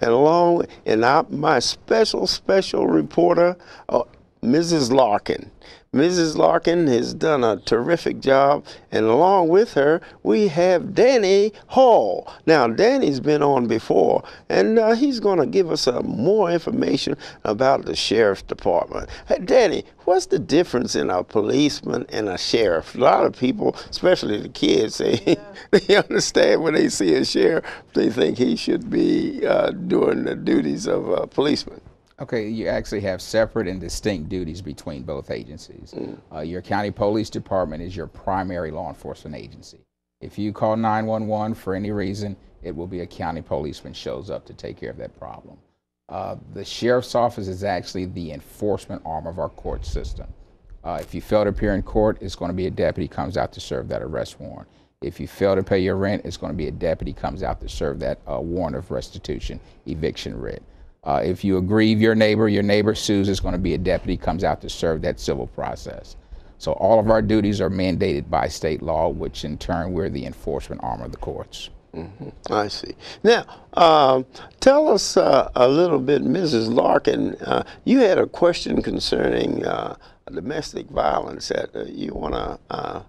and my special reporter, Mrs. Larkin. Mrs. Larkin has done a terrific job, and along with her, we have Danny Hall. Now, Danny's been on before, and he's going to give us more information about the Sheriff's Department. Hey, Danny, what's the difference in a policeman and a sheriff? A lot of people, especially the kids, they understand when they see a sheriff, they think he should be doing the duties of a policeman. Okay, you actually have separate and distinct duties between both agencies. Your county police department is your primary law enforcement agency. If you call 911 for any reason, it will be a county policeman shows up to take care of that problem. The sheriff's office is actually the enforcement arm of our court system. If you fail to appear in court, it's going to be a deputy comes out to serve that arrest warrant. If you fail to pay your rent, it's going to be a deputy comes out to serve that warrant of restitution, eviction writ. If you aggrieve your neighbor sues, it's going to be a deputy comes out to serve that civil process. So all of our duties are mandated by state law, which in turn we're the enforcement arm of the courts. I see. Now, tell us a little bit, Mrs. Larkin, you had a question concerning domestic violence that you want to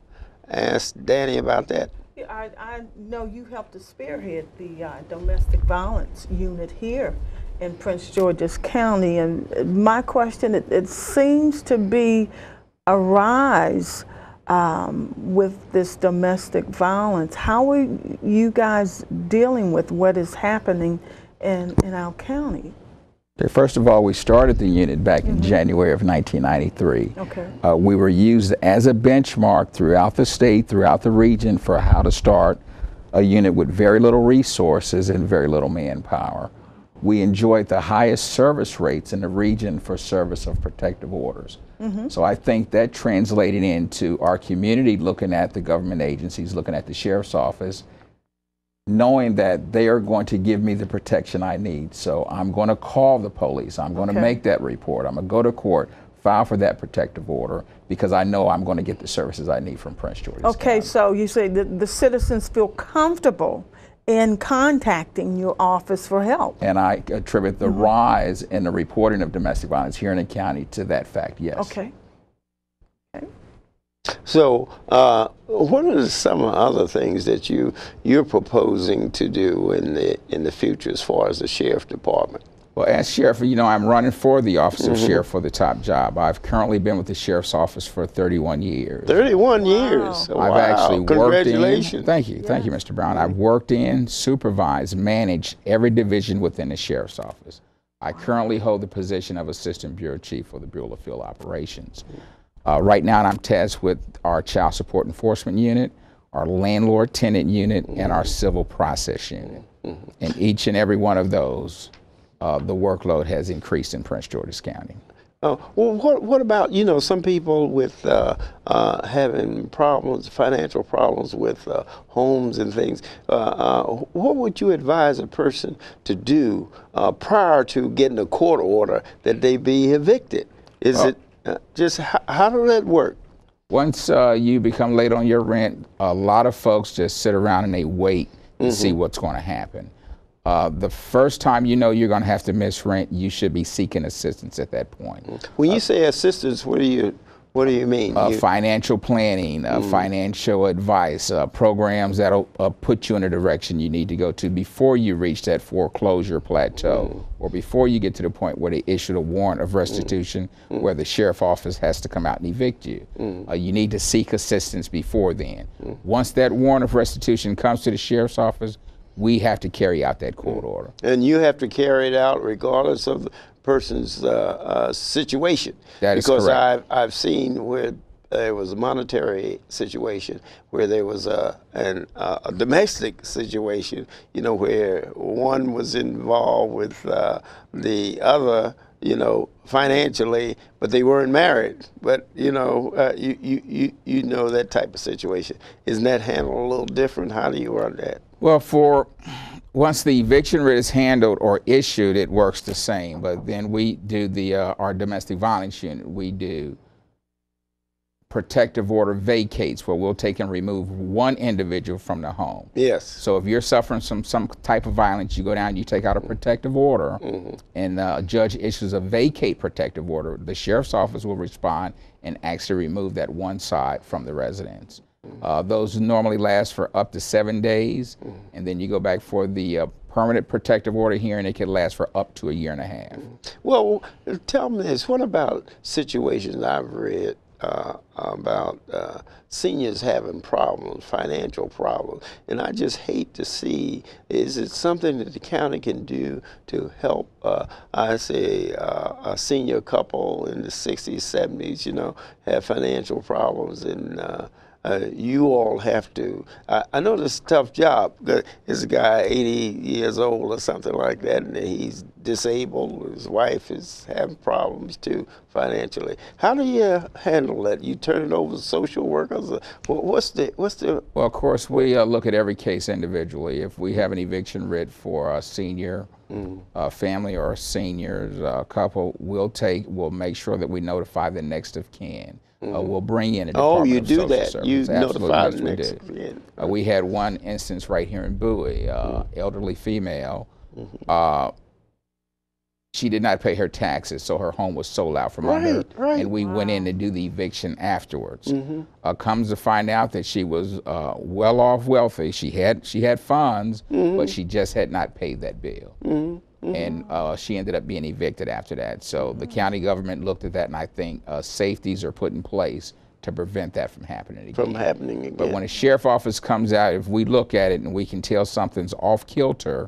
ask Danny about that? Yeah, I know you helped to spearhead the domestic violence unit here in Prince George's County, and my question, it seems to be a rise with this domestic violence. How are you guys dealing with what is happening in our county? Okay, first of all, we started the unit back in January of 1993. Okay. We were used as a benchmark throughout the state, throughout the region, for how to start a unit with very little resources and very little manpower. We enjoyed the highest service rates in the region for service of protective orders. So I think that translated into our community looking at the government agencies, looking at the sheriff's office, knowing that they are going to give me the protection I need. So I'm going to call the police. I'm going to make that report. I'm going to go to court, file for that protective order, because I know I'm going to get the services I need from Prince George's Okay, County. so you say that the citizens feel comfortable in contacting your office for help. And I attribute the rise in the reporting of domestic violence here in the county to that fact, yes. Okay. So what are some other things that you're proposing to do in the future as far as the Sheriff's Department? Well, as sheriff, you know, I'm running for the office of sheriff for the top job. I've currently been with the sheriff's office for 31 years. 31 years. I've actually worked in. Thank you, Yes. you, Mr. Brown. I've worked in, supervised, managed every division within the sheriff's office. I currently hold the position of assistant bureau chief for the Bureau of Field Operations. Right now, I'm tasked with our child support enforcement unit, our landlord tenant unit, and our civil process unit. And each and every one of those, the workload has increased in Prince George's County. Well, what about, you know, some people with having problems, financial problems with homes and things? What would you advise a person to do prior to getting a court order that they be evicted? Is it just how does that work? Once you become late on your rent, a lot of folks just sit around and they wait to see what's going to happen. The first time you know you're going to have to miss rent, you should be seeking assistance at that point. When you say assistance, what do you mean? Financial planning, financial advice, programs that'll put you in a direction you need to go to before you reach that foreclosure plateau, or before you get to the point where they issue a warrant of restitution, where the sheriff office has to come out and evict you. You need to seek assistance before then. Once that warrant of restitution comes to the sheriff's office, we have to carry out that court order. And you have to carry it out regardless of the person's situation. That is correct. Because I've seen where there was a monetary situation, where there was a domestic situation, you know, where one was involved with the other, you know, financially, but they weren't married. But you know, you know that type of situation. Isn't that handled a little different? How do you run that? Well, once the eviction writ is handled or issued, it works the same. But then we do our domestic violence unit. We do protective order vacates, where we'll take and remove one individual from the home. Yes. So if you're suffering some type of violence, you go down, you take out a protective order, and the judge issues a vacate protective order. The sheriff's office will respond and actually remove that one side from the residence. Those normally last for up to 7 days, and then you go back for the permanent protective order hearing. It can last for up to 1.5 years. Well, tell me this, what about situations I've read about seniors having problems, financial problems, and I just hate to see, is it something that the county can do to help, I say, a senior couple in the 60s, 70s, you know, have financial problems, and you all have to, I know this is a tough job. There's a guy 80 years old or something like that, and he's disabled. His wife is having problems too financially. How do you handle that? You turn it over to social workers? What's the? Well, of course, we look at every case individually. If we have an eviction writ for a senior family or a seniors couple, we'll make sure that we notify the next of kin. We'll bring in a Department of Social Services. You notify Absolutely, the yes, next. we did. We had one instance right here in Bowie, elderly female. She did not pay her taxes, so her home was sold out from under her, and we went in to do the eviction afterwards. Comes to find out that she was well off, wealthy. She had funds, but she just had not paid that bill. And she ended up being evicted after that. So the county government looked at that, and I think safeties are put in place to prevent that from happening again. But when a sheriff office comes out, if we look at it and we can tell something's off kilter,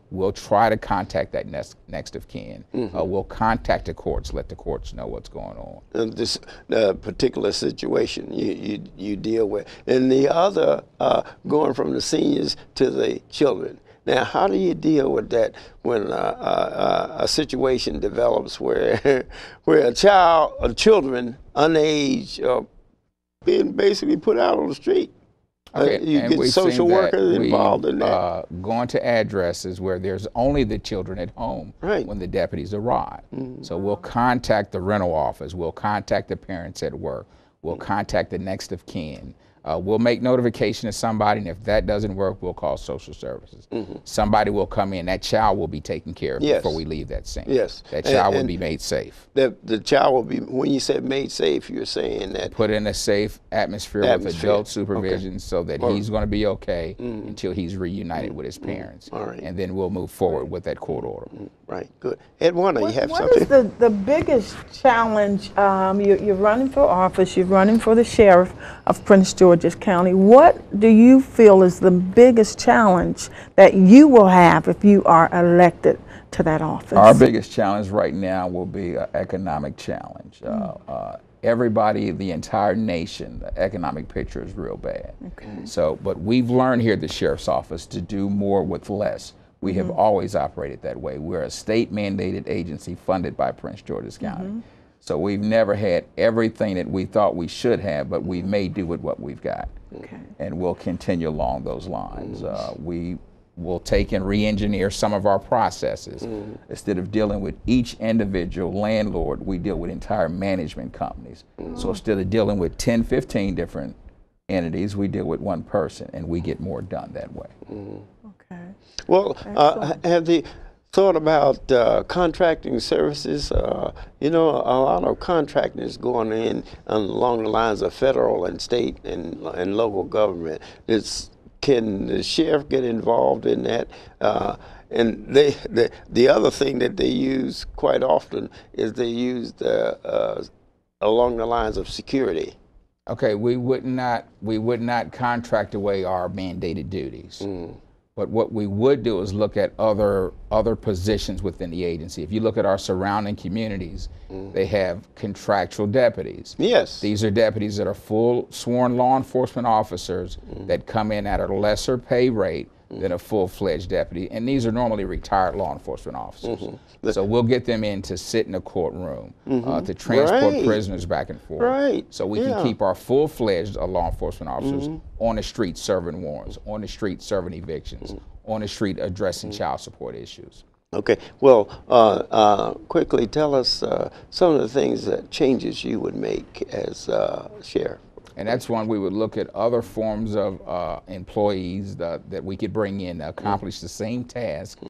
we'll try to contact that next of kin. We'll contact the courts, let the courts know what's going on. This particular situation you deal with. And the other, going from the seniors to the children. Now, how do you deal with that when a situation develops where children unaged are being basically put out on the street? Okay, you get social workers involved in that. Going to addresses where there's only the children at home when the deputies arrive. So we'll contact the rental office, we'll contact the parents at work, we'll contact the next of kin. We'll make notification to somebody, and if that doesn't work, we'll call social services. Somebody will come in. That child will be taken care of before we leave that scene. That child will be made safe. The child will be, when you said made safe, you're saying that? Put in a safe atmosphere with adult supervision so that he's going to be okay until he's reunited with his parents. And then we'll move forward with that court order. Right, good. Edwina, you have something? What is the biggest challenge? You're running for office, you're running for the sheriff of Prince George's County. What do you feel is the biggest challenge that you will have if you are elected to that office? Our biggest challenge right now will be an economic challenge. Everybody, the entire nation, the economic picture is real bad. So, but we've learned here at the sheriff's office to do more with less. We have always operated that way. We're a state-mandated agency funded by Prince George's County. So we've never had everything that we thought we should have, but we may do with what we've got. And we'll continue along those lines. We will take and re-engineer some of our processes. Instead of dealing with each individual landlord, we deal with entire management companies. So instead of dealing with 10, 15 different entities, we deal with one person, and we get more done that way. Well, have they thought about contracting services? You know, a lot of contracting is going in along the lines of federal and state and local government. Can the sheriff get involved in that? And the other thing that they use quite often is they use along the lines of security. Okay, we would not contract away our mandated duties. But what we would do is look at other positions within the agency. If you look at our surrounding communities, they have contractual deputies. These are deputies that are full sworn law enforcement officers that come in at a lesser pay rate than a full-fledged deputy, and these are normally retired law enforcement officers. So we'll get them in to sit in a courtroom, to transport prisoners back and forth. So we can keep our full-fledged law enforcement officers on the street serving warrants, on the street serving evictions, on the street addressing child support issues. Okay. Well, quickly tell us some of the things that changes you would make as sheriff. And that's when we would look at other forms of employees that we could bring in to accomplish the same task